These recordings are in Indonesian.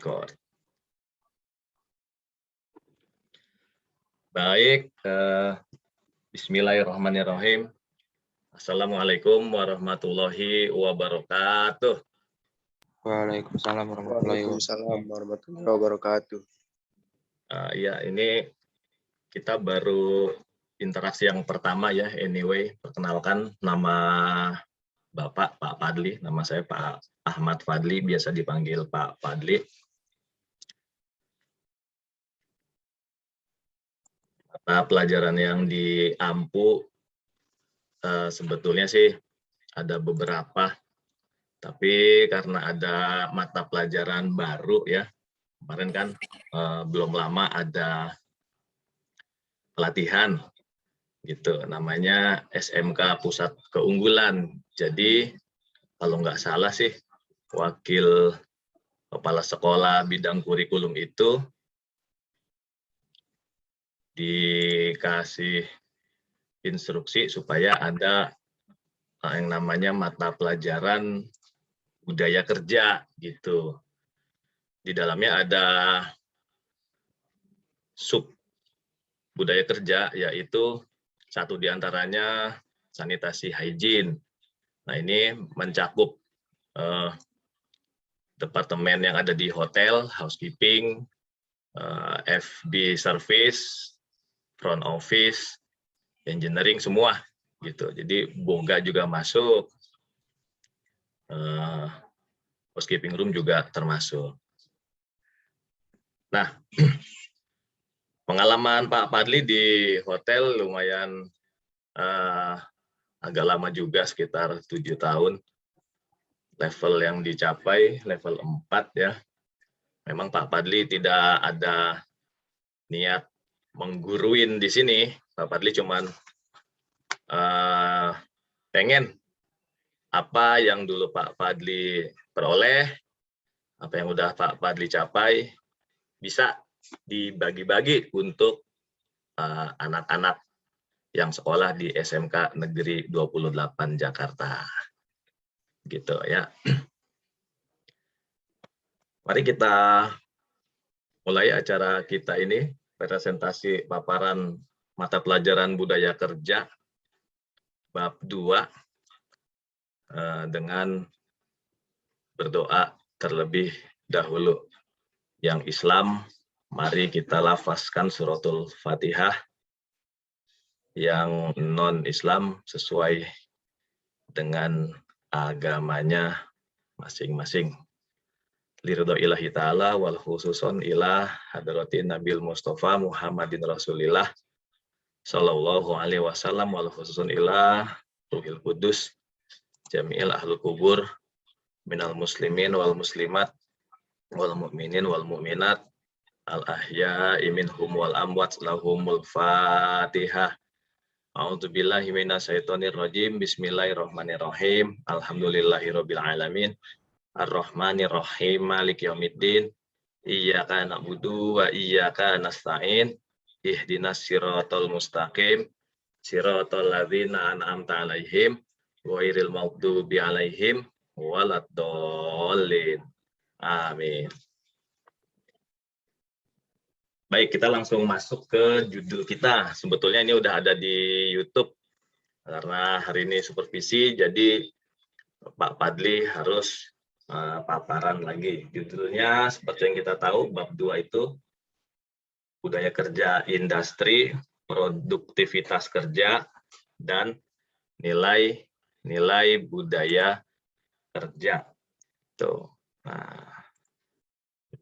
Record. Baik, bismillahirrahmanirrahim. Assalamualaikum warahmatullahi wabarakatuh. Waalaikumsalam warahmatullahi wabarakatuh. Ya, ini kita baru interaksi yang pertama ya. Anyway, perkenalkan nama Bapak Pak Fadli, nama saya Pak Ahmad Fadli, biasa dipanggil Pak Fadli. Mata pelajaran yang diampu sebetulnya sih ada beberapa, tapi karena ada mata pelajaran baru ya, kemarin kan belum lama ada pelatihan gitu, namanya SMK Pusat Keunggulan. Jadi kalau nggak salah sih wakil kepala sekolah bidang kurikulum itu dikasih instruksi supaya ada yang namanya mata pelajaran budaya kerja gitu. Di dalamnya ada sub budaya kerja, yaitu satu diantaranya sanitasi hygiene. Nah, ini mencakup departemen yang ada di hotel, housekeeping, FB service, front office, engineering, semua gitu. Jadi boga juga masuk, housekeeping room juga termasuk. Nah, pengalaman Pak Fadli di hotel lumayan agak lama juga, sekitar 7 tahun. Level yang dicapai level 4 ya. Memang Pak Fadli tidak ada niat mengguruin di sini. Pak Fadli cuman pengen apa yang dulu Pak Fadli peroleh, apa yang udah Pak Fadli capai, bisa dibagi-bagi untuk anak-anak yang sekolah di SMK Negeri 28 Jakarta. Gitu ya. Mari kita mulai acara kita ini, presentasi paparan mata pelajaran budaya kerja bab 2 dengan berdoa terlebih dahulu. Yang Islam, mari kita lafazkan suratul Fatihah. Yang non-Islam sesuai dengan agamanya masing-masing. Liridho ilahi ta'ala wal khususon ilah hadratin Nabil Mustafa Muhammadin Rasulillah sallallahu alaihi wasallam wal khususon ilah Ruhil Kudus jami'il ahlul kubur minal muslimin wal muslimat wal mu'minin wal mu'minat al ahya'i minhum wal amwat lahumul fatihah. A'udzubillahi minasyaitonir rajim. Bismillahirrahmanirrahim. Alhamdulillahirabbil alamin. Ar-Rahmanir-Rahim. Maliki yaumiddin. Iyyaka na'budu wa iyyaka nasta'in. Ihdinas siratal mustaqim. Siratal ladzina an'amta 'alaihim ghairil maghdubi 'alaihim waladdallin. Amin. Baik, kita langsung masuk ke judul kita. Sebetulnya ini udah ada di YouTube. Karena hari ini supervisi, jadi Pak Fadli harus paparan lagi. Judulnya seperti yang kita tahu, bab 2 itu budaya kerja industri, produktivitas kerja, dan nilai budaya kerja. Tuh. Nah,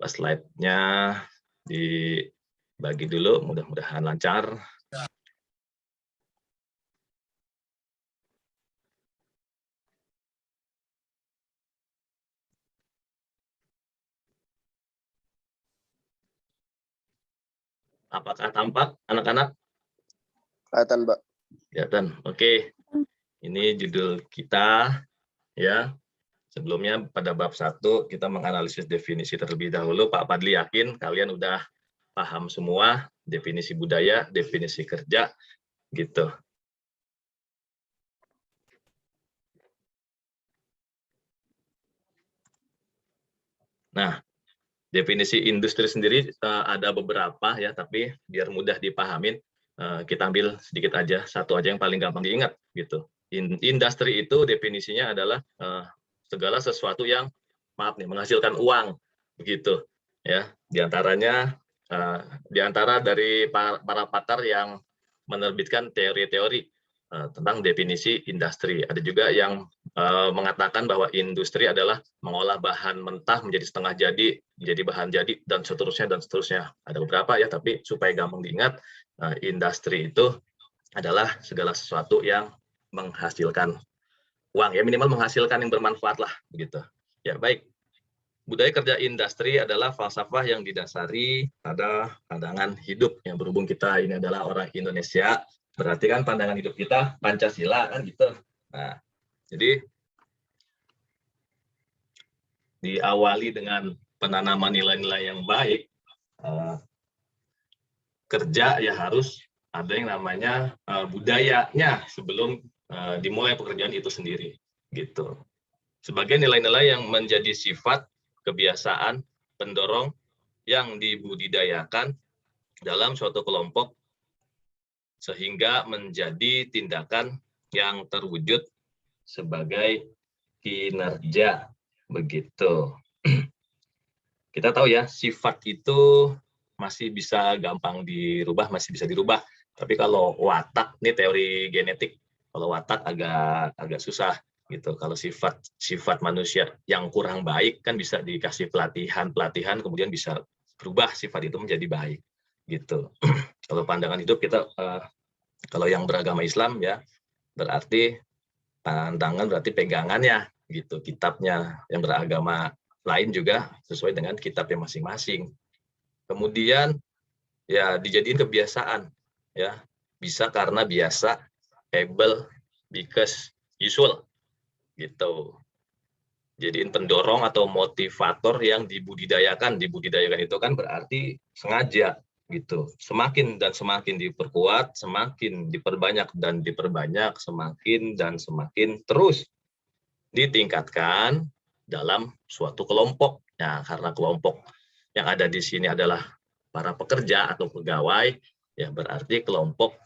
slide-nya dibagi dulu, mudah-mudahan lancar. Apakah tampak anak-anak? Kelihatan, Mbak. Kelihatan. Oke. Ini judul kita ya. Sebelumnya pada bab 1 kita menganalisis definisi terlebih dahulu. Pak Fadli yakin kalian udah paham semua definisi budaya, definisi kerja gitu. Nah, Definisi industri sendiri ada beberapa ya, tapi biar mudah dipahamin, kita ambil sedikit aja, satu aja yang paling gampang diingat gitu. Industri itu definisinya adalah segala sesuatu yang menghasilkan uang begitu ya. Di antara dari para pakar yang menerbitkan teori-teori tentang definisi industri. Ada juga yang mengatakan bahwa industri adalah mengolah bahan mentah menjadi setengah jadi, menjadi bahan jadi, dan seterusnya dan seterusnya. Ada beberapa ya, tapi supaya gampang diingat, industri itu adalah segala sesuatu yang menghasilkan uang, ya minimal menghasilkan yang bermanfaat lah, begitu. Ya baik. Budaya kerja industri adalah falsafah yang didasari pada pandangan hidup. Yang berhubung kita ini adalah orang Indonesia, berarti kan pandangan hidup kita Pancasila kan gitu. Nah, jadi diawali dengan penanaman nilai-nilai yang baik, kerja ya harus ada yang namanya budayanya sebelum dimulai pekerjaan itu sendiri, gitu. Sebagai nilai-nilai yang menjadi sifat, kebiasaan, pendorong yang dibudidayakan dalam suatu kelompok sehingga menjadi tindakan yang terwujud sebagai kinerja, begitu. Kita tahu ya, sifat itu masih bisa gampang dirubah, masih bisa dirubah. Tapi kalau watak, ini teori genetik, kalau watak agak susah gitu. Kalau sifat manusia yang kurang baik kan bisa dikasih pelatihan, kemudian bisa berubah sifat itu menjadi baik gitu. Kalau pandangan hidup kita, kalau yang beragama Islam ya berarti pandangan berarti pegangannya gitu, kitabnya. Yang beragama lain juga sesuai dengan kitabnya masing-masing. Kemudian ya dijadiin kebiasaan ya, bisa karena biasa, able because usual gitu. Jadiin pendorong atau motivator yang dibudidayakan. Dibudidayakan itu kan berarti sengaja gitu. Semakin dan semakin diperkuat, semakin diperbanyak dan diperbanyak, semakin dan semakin terus ditingkatkan dalam suatu kelompok. Nah, karena kelompok yang ada di sini adalah para pekerja atau pegawai, ya berarti kelompok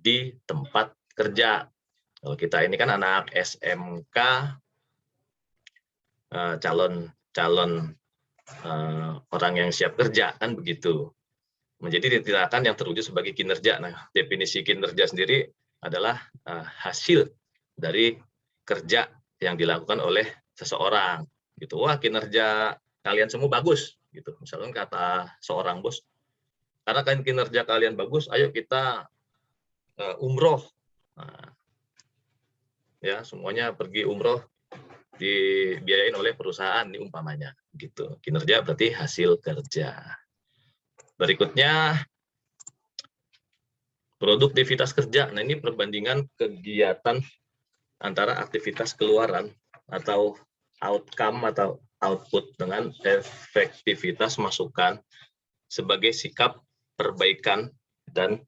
di tempat kerja. Kalau kita ini kan anak SMK, calon orang yang siap kerja kan begitu. Menjadi tindakan yang terwujud sebagai kinerja. Nah, definisi kinerja sendiri adalah hasil dari kerja yang dilakukan oleh seseorang. Gitu. Wah, kinerja kalian semua bagus. Gitu. Misalkan kata seorang bos, karena kan kinerja kalian bagus, ayo kita umroh. Nah, ya semuanya pergi umroh dibiayain oleh perusahaan ini umpamanya gitu. Kinerja berarti hasil kerja. Berikutnya produktivitas kerja. Nah, ini perbandingan kegiatan antara aktivitas keluaran atau outcome atau output dengan efektivitas masukan sebagai sikap perbaikan dan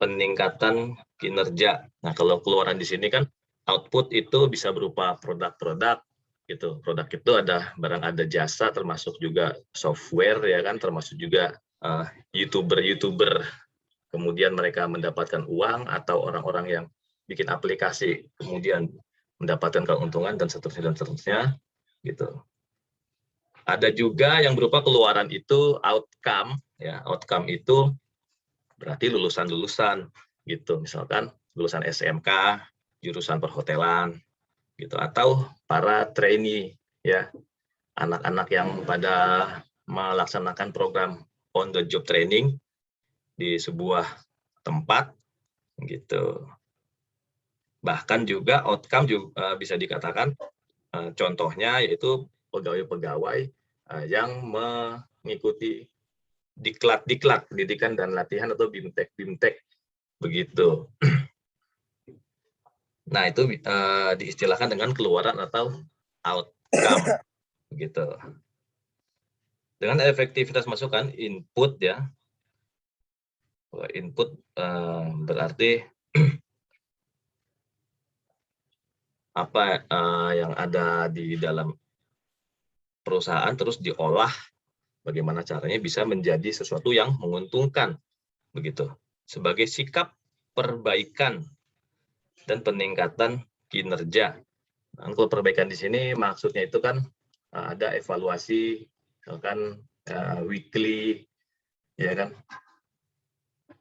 peningkatan kinerja. Nah, kalau keluaran di sini kan output itu bisa berupa produk-produk gitu. Produk itu ada barang, ada jasa, termasuk juga software ya kan, termasuk juga YouTuber. Kemudian mereka mendapatkan uang, atau orang-orang yang bikin aplikasi kemudian mendapatkan keuntungan dan seterusnya gitu. Ada juga yang berupa keluaran itu outcome ya. Outcome itu berarti lulusan-lulusan gitu. Misalkan lulusan SMK, jurusan perhotelan gitu, atau para trainee ya, anak-anak yang pada melaksanakan program on the job training di sebuah tempat gitu. Bahkan juga outcome juga bisa dikatakan contohnya yaitu pegawai-pegawai yang mengikuti diklat pendidikan dan latihan atau BIMTEK begitu. Nah, itu diistilahkan dengan keluaran atau outcome begitu. Dengan efektivitas masukan input ya. Input berarti apa yang ada di dalam perusahaan terus diolah bagaimana caranya bisa menjadi sesuatu yang menguntungkan, begitu. Sebagai sikap perbaikan dan peningkatan kinerja. Nah, kalau perbaikan di sini maksudnya itu kan ada evaluasi, misalkan weekly, ya kan.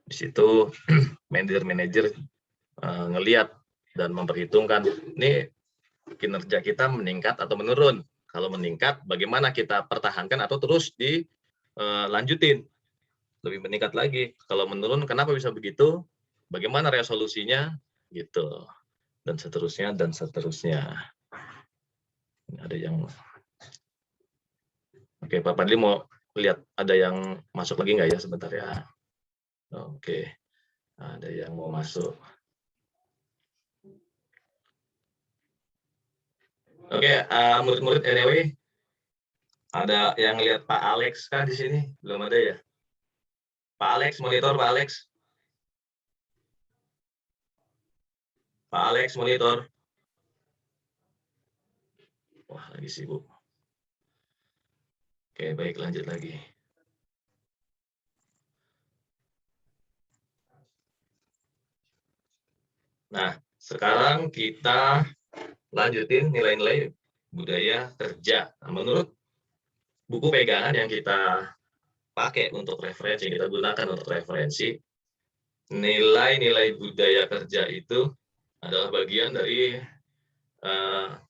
Di situ manajer-manajer ngelihat dan memperhitungkan ini kinerja kita meningkat atau menurun. Kalau meningkat, bagaimana kita pertahankan atau terus dilanjutin lebih meningkat lagi. Kalau menurun, kenapa bisa begitu? Bagaimana resolusinya? Gitu. Dan seterusnya dan seterusnya. Ada yang Oke, Pak Padli mau lihat ada yang masuk lagi nggak ya sebentar ya? Oke, ada yang mau masuk. Oke, murid-murid RW, ada yang lihat Pak Alex kan di sini? Belum ada ya? Pak Alex, monitor Pak Alex. Pak Alex, monitor. Wah, lagi sibuk. Oke, baik, lanjut lagi. Nah, sekarang kita lanjutin nilai-nilai budaya kerja. Nah, menurut buku pegangan yang kita pakai untuk referensi, yang kita gunakan untuk referensi, nilai-nilai budaya kerja itu adalah bagian dari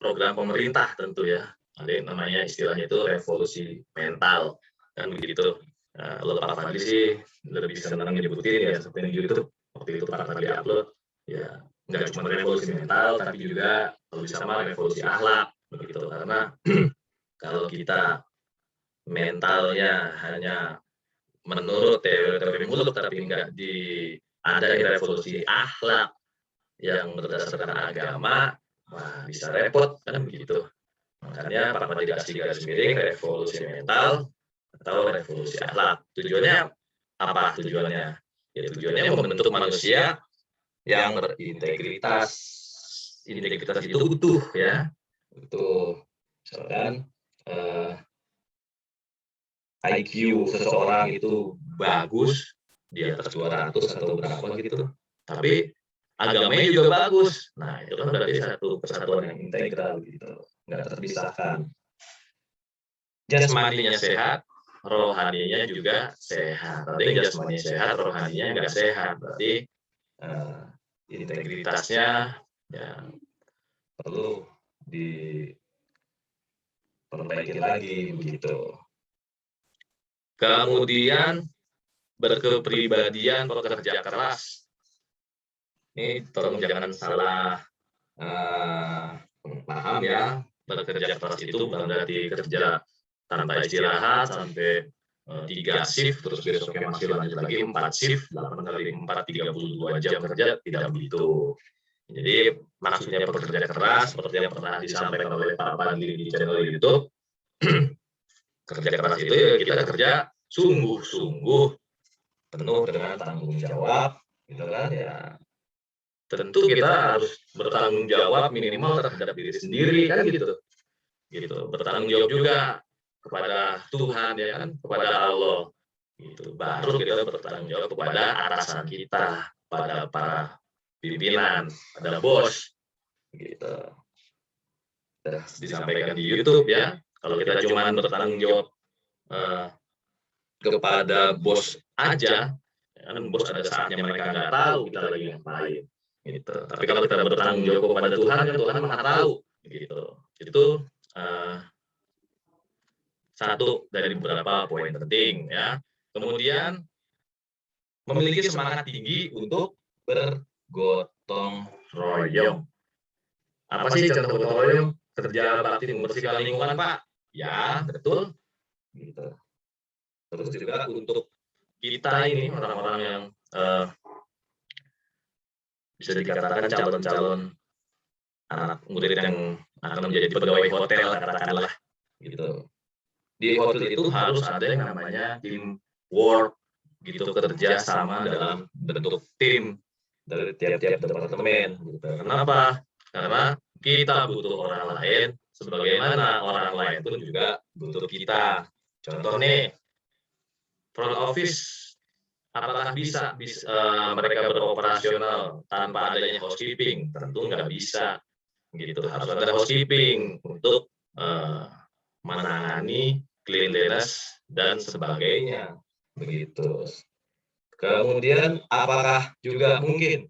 program pemerintah tentu ya. Ada yang namanya istilahnya itu revolusi mental, kan begitu. Kalau Pak Fadli sih lebih senang menyebutin ya seperti di YouTube waktu itu Pak Fadli upload ya, nggak cuma revolusi mental tapi juga kalau bisa mah revolusi akhlak begitu, karena kalau kita mentalnya hanya menurut teori mulut tapi nggak ada revolusi akhlak yang berdasarkan agama, wah bisa repot kan begitu. Makanya Pak Fadli dikasih garis miring revolusi mental atau revolusi akhlak. Tujuannya apa? Tujuannya ya tujuannya membentuk manusia yang berintegritas. Integritas itu utuh ya. Utuh. Misalkan IQ seseorang itu bagus di atas 200 atau berapa gitu. Tapi agamanya juga bagus. Nah, itu kan berarti satu kesatuan yang integral gitu. Nggak terpisahkan. Jasmaninya sehat, rohaninya juga sehat. Berarti jasmaninya sehat, rohaninya nggak sehat. Berarti integritasnya ya perlu diperbaiki lagi begitu. Kemudian berkepribadian pekerja keras. Ini tolong jangan salah paham ya. Bekerja keras itu bukan berarti kerja tanpa istirahat sampai 3 shift, terus besoknya masih lanjut lagi 4 shift, 8 kali 4, 32 jam kerja, tidak begitu. Jadi maksudnya pekerja keras, seperti yang pernah disampaikan oleh Pak Fadli di channel YouTube, kerja keras itu ya kita kerja sungguh-sungguh, penuh dengan tanggung jawab, gitu kan ya. Tentu kita harus bertanggung jawab minimal terhadap diri sendiri kan gitu. Bertanggung jawab juga kepada Tuhan ya kan, kepada Allah. Gitu. Baru kita bertanggung jawab kepada atasan kita, pada para pimpinan, pada bos. Gitu. Sudah disampaikan di YouTube ya. Kalau kita cuma bertanggung jawab kepada bos aja, kan bos ada saatnya mereka nggak tahu kita lagi ngapain. Gitu. Tapi kalau kita bertanggung jawab kepada Tuhan, kan Tuhan maha tahu. Gitu. Itu satu dari beberapa poin penting ya. Kemudian memiliki semangat tinggi untuk bergotong royong. Apa sih contoh gotong royong? Kerja bakti membersihkan lingkungan, Pak. Ya, betul. Gitu. Terus juga untuk kita ini orang-orang yang bisa dikatakan calon-calon anak murid yang akan menjadi pegawai hotel katakanlah gitu. Di hotel itu harus ada yang namanya teamwork gitu, kerja sama dalam bentuk tim dari tiap-tiap departemen gitu. Kenapa? Karena kita butuh orang lain sebagaimana orang lain pun juga butuh kita. Contoh nih, front office apakah bisa mereka beroperasional tanpa adanya housekeeping? Tentu nggak bisa. Gitu. Harus ada housekeeping untuk menangani cleanliness dan sebagainya. Begitu. Kemudian apakah juga mungkin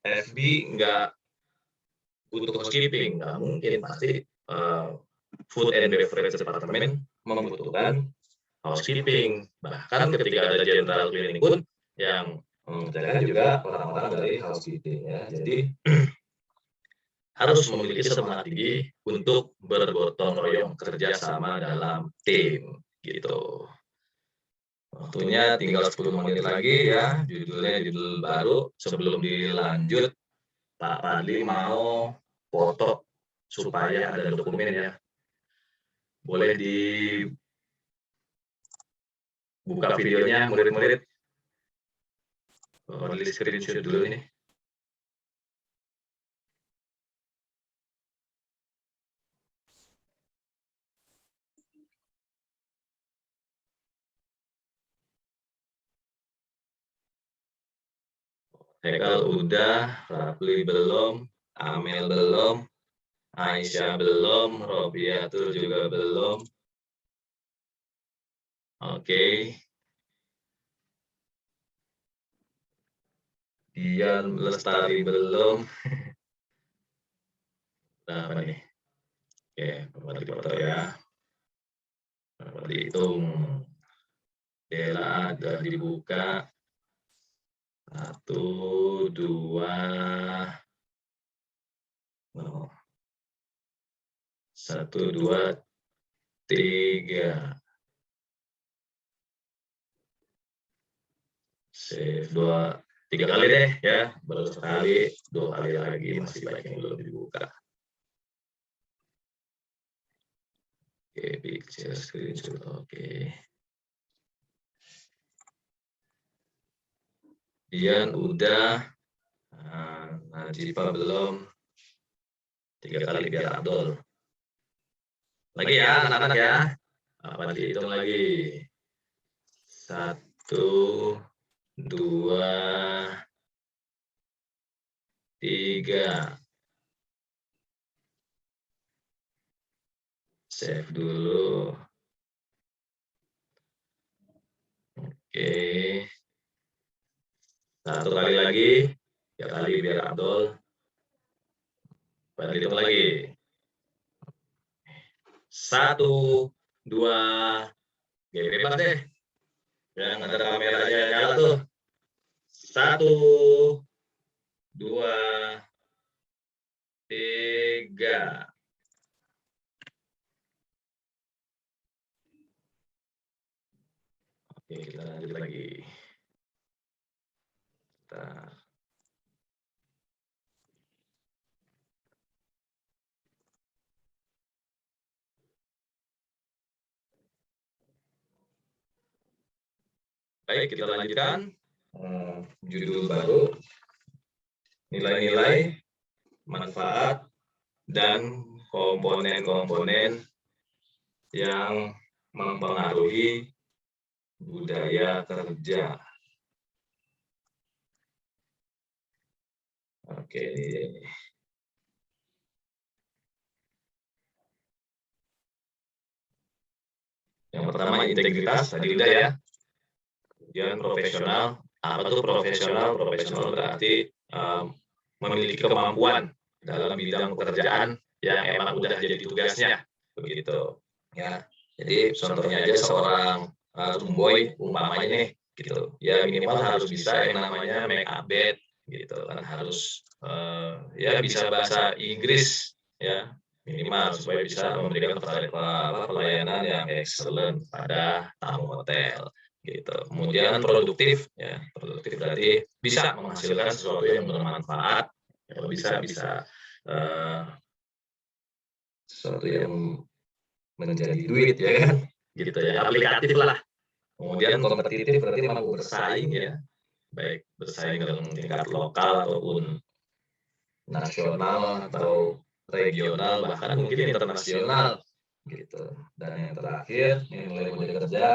FB nggak butuh housekeeping? Nggak mungkin, pasti food and beverage department membutuhkan housekeeping. Bahkan ketika ada general cleaning pun yang mengerjakan juga orang-orang dari housekeeping ya. Jadi harus memiliki semangat tinggi untuk bergotong royong kerja sama dalam tim gitu. Waktunya tinggal 10 menit lagi ya, judulnya judul baru. Sebelum dilanjut, Pak Fadli mau foto supaya ada dokumen ya. Boleh dibuka videonya murid-murid. Fadli screenshot dulu nih. Hekal udah, Rapli belum, Amel belum, Aisyah belum, Robiatul juga belum. Oke. Dian Lestari belum. Nah, apa nih? Oke, Bapak foto ya. Bapak dihitung. Dela ada dibuka. 1, 2, 1, 2, 3. Save 2, 3 kali deh ya. Baru sekali, 2 kali lagi masih banyak yang belum dibuka. Oke, picture screenshot. Oke. Dian udah. Najipa belum. 3 kali biar Abdul. Lagi ya, anak-anak ya. Apa dihitung lagi? 1, 2, 3. Save dulu. Oke. 1 kali lagi. 3 kali biar Abdul. Baru hitung lagi. 1, 2. Bebas deh. Yang ada kameranya nyala tuh. 1, 2, 3. Oke, kita lanjut lagi. Baik, kita lanjutkan. Judul baru, nilai-nilai, manfaat, dan komponen-komponen yang mempengaruhi budaya kerja. Oke. Yang pertama integritas, tadi udah ya. Kemudian profesional. Apa tuh profesional? Profesional berarti memiliki kemampuan dalam bidang pekerjaan yang emang udah jadi tugasnya, begitu. Ya, jadi contohnya aja seorang roomboy umpamanya nih, gitu. Ya minimal harus bisa yang namanya make up bed, gitu kan, harus ya bisa bahasa Inggris, ya minimal supaya bisa memberikan pelayanan yang excellent pada tamu hotel. Gitu. Kemudian produktif, ya produktif berarti bisa menghasilkan sesuatu yang bermanfaat, kalau bisa sesuatu yang menjadi duit ya kan, gitu ya, aplikatif lah. Kemudian kompetitif berarti mampu bersaing ya, baik bersaing dalam tingkat lokal ataupun nasional atau regional bahkan mungkin internasional gitu. Dan yang terakhir nilai budaya kerja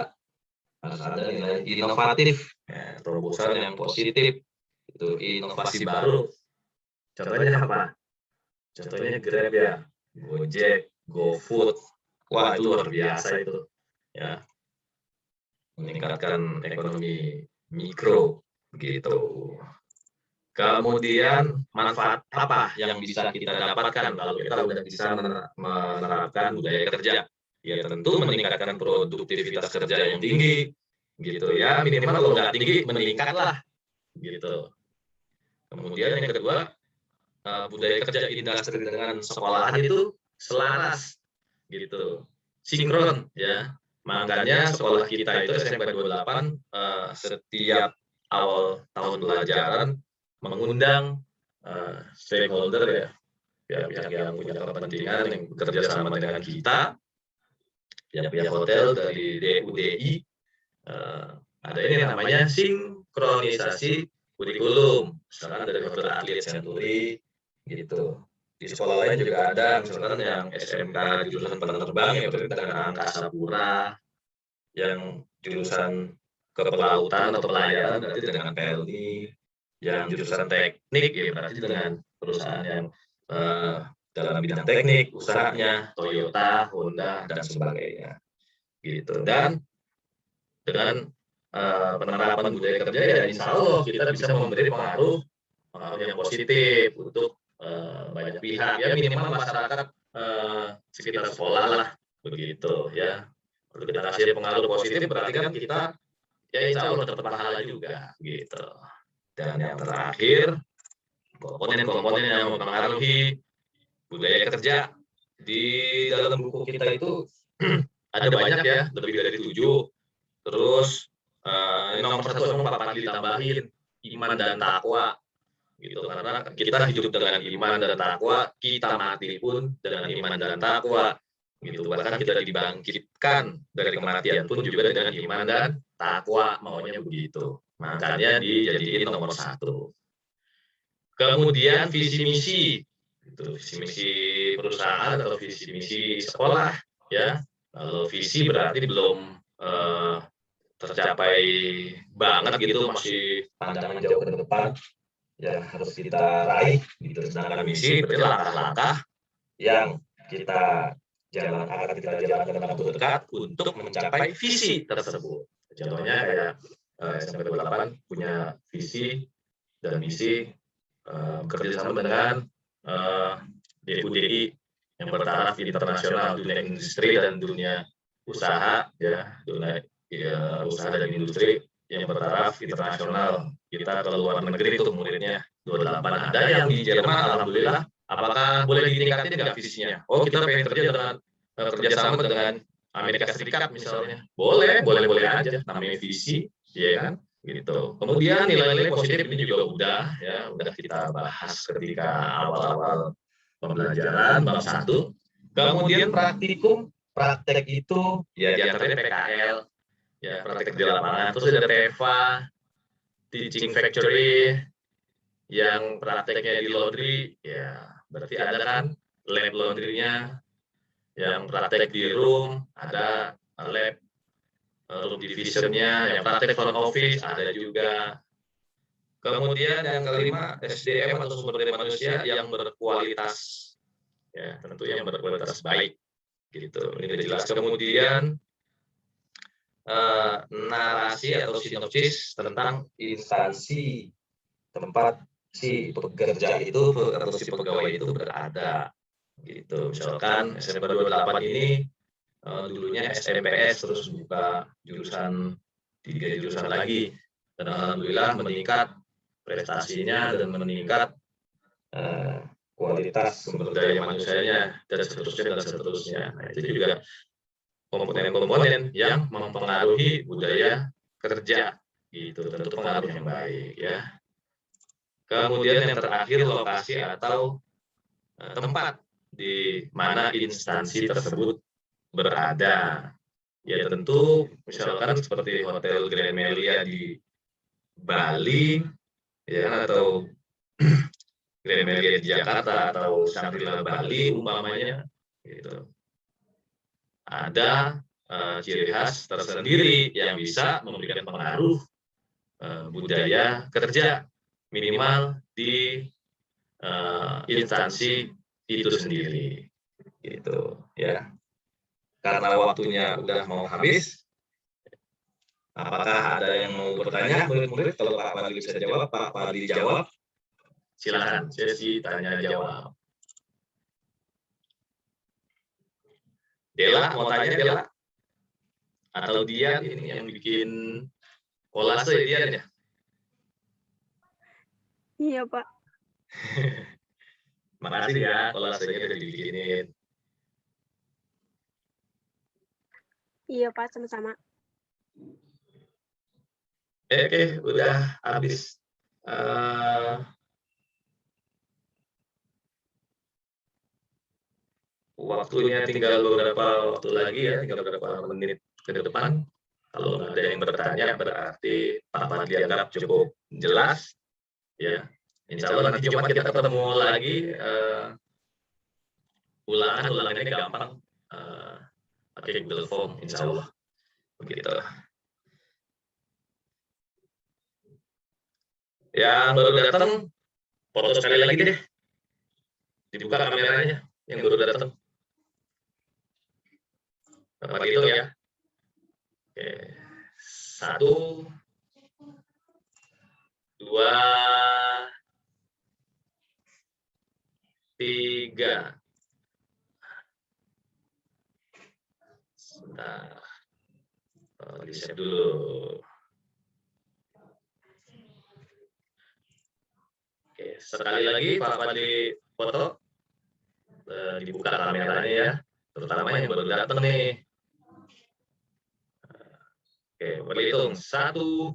harus ada nilai inovatif, ya, terobosan yang positif, itu inovasi baru. Contohnya apa? Contohnya Grab ya, Gojek, GoFood, wah itu luar biasa itu, ya, meningkatkan ekonomi mikro, gitu. Kemudian manfaat apa yang bisa kita dapatkan kalau kita udah bisa menerapkan budaya kerja? Ya tentu meningkatkan produktivitas kerja yang tinggi, gitu ya, minimal kalau nggak tinggi meningkat lah, gitu. Kemudian yang kedua, budaya kerja industri dengan sekolahan itu selaras, gitu, sinkron ya. Makanya sekolah kita itu SMK 28 setiap awal tahun pelajaran mengundang stakeholder ya, pihak-pihak yang punya kepentingan yang bekerja sama dengan kita, pihak hotel dari DUDI, ada ini namanya sinkronisasi kurikulum, misalkan dari Hotel Atlet Century, gitu. Di sekolah lain juga ada, misalkan yang SMK jurusan penerbang ya berarti dengan Angkasa Pura, yang jurusan kepelautan atau pelayaran berarti dengan Pelni, yang jurusan teknik ya berarti dengan perusahaan yang dalam bidang teknik, usahanya Toyota, Honda, dan sebagainya, gitu. Dan dengan penerapan budaya kerja ya insya Allah kita bisa memberi pengaruh yang positif untuk banyak pihak, ya minimal masyarakat sekitar sekolah lah, begitu ya. Kalau kita kasih pengaruh positif berarti kan kita ya insya Allah dapat pahala juga, gitu. Dan yang terakhir, komponen-komponen yang mempengaruhi budaya kerja di dalam buku kita itu ada banyak ya, lebih dari 7. Terus nomor 1 memang Pak Padli tambahin iman dan takwa, gitu, karena kita hidup dengan iman dan takwa, kita mati pun dengan iman dan takwa, gitu. Bahkan kita dibangkitkan dari kematian pun juga dengan iman dan takwa, maunya begitu. Makanya dijadiin nomor 1. Kemudian visi misi, itu visi misi perusahaan atau visi misi sekolah, ya. Kalau visi berarti belum tercapai banget gitu, masih pandangan jauh ke depan, ya harus kita raih, gitu. Sedangkan misi berarti langkah-langkah yang kita akan kita jalankan dalam waktu dekat untuk mencapai visi tersebut. Contohnya kayak SMK 28 punya visi dan misi bekerja sama dengan DUDI yang bertaraf internasional, dunia industri dan dunia usaha, ya, dunia usaha dan industri yang bertaraf internasional. Kita ke luar negeri itu muridnya 28, ada yang di Jerman, alhamdulillah. Apakah boleh ditingkatin nggak visinya? Oh, kita pengen kerjasama dengan Amerika Serikat misalnya. Boleh aja, namanya visi, ya kan? Gitu. Kemudian nilai-nilai positif ini juga udah kita bahas ketika awal-awal pembelajaran bab 1. Kemudian praktek itu ya diantaranya PKL, ya praktek di lapangan. Terus ada TEVA, Teaching Factory, yang prakteknya di laundry, ya berarti ada kan lab laundry-nya. Yang praktek di room ada lab room division-nya, yang praktek front office ada juga. Kemudian yang kelima, SDM atau sumber daya manusia yang berkualitas, ya tentu yang berkualitas baik, gitu. Ini sudah jelas. Kemudian narasi atau sinopsis tentang instansi tempat si pekerja itu atau si pegawai itu berada, gitu. Misalkan SMK 28 ini dulunya SMPS, terus buka 3 jurusan lagi, dan alhamdulillah meningkat prestasinya dan meningkat kualitas sumber daya manusianya dan seterusnya. Nah, itu juga komponen-komponen yang mempengaruhi budaya kerja, gitu, tentu pengaruh yang baik, ya. Kemudian yang terakhir, lokasi atau tempat di mana instansi tersebut berada. Ya tentu misalkan seperti Hotel Grand Melia di Bali, ya, atau Grand Melia di Jakarta atau Shangri-La Bali umpamanya, gitu. Ada ciri khas tersendiri yang bisa memberikan pengaruh budaya kerja minimal di instansi itu sendiri, gitu ya. Karena waktunya udah mau habis, apakah ada yang mau bertanya murid-murid? Kalau Pak Fadli bisa jawab, Pak Fadli jawab. Silakan sesi tanya jawab. Dela mau tanya, Dela? Atau Dian ini yang bikin kolase, Dian ya? Iya, Pak. Makasih ya kolasenya udah dibikinin. Iya, Pak, sama-sama. Oke, udah habis. Waktunya tinggal beberapa waktu lagi ya, tinggal beberapa menit ke depan. Kalau nggak ada yang bertanya, berarti Pak Fadli anggap cukup jelas. Ya, Insya Allah nanti Jumat kita ketemu lagi. Ulangannya gampang. Pakai Google Form, Insya Allah. Begitu. Yang baru datang, foto sekali lagi deh. Dibuka kameranya yang baru datang. Bapak hitung ya. Oke. 1, 2, 3. Sebentar. Di-save dulu. Oke, sekali lagi Pak Fadli foto. Dibuka kameranya ya. Terutama yang baru datang nih. Oke, berhitung 1,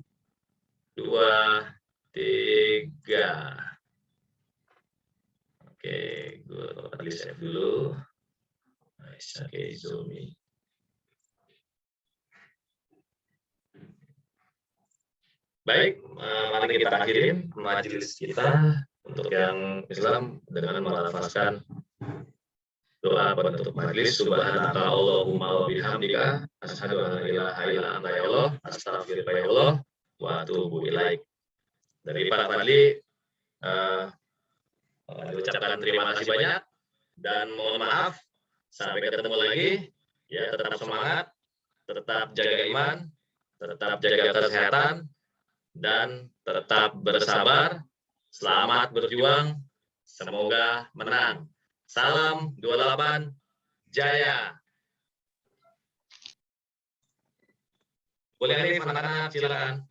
2, 3. Oke, gue Fadli save dulu. Nice, oke, zoom in. Baik, mari kita akhirin majelis kita untuk yang Islam dengan melafazkan doa penutup majelis. Subhanaka Allahumma wa bihamdika asyhadu an la ilaha illa anta ya Allah, astaghfiruka ya Allah wa atubu ilaik. Dari Pak Fadli ucapkan terima kasih banyak dan mohon maaf. Sampai ketemu lagi. Ya, tetap semangat, tetap jaga iman, tetap jaga kesehatan, dan tetap bersabar. Selamat berjuang. Semoga menang. Salam 28 Jaya. Boleh Alif, anak-anak, silakan.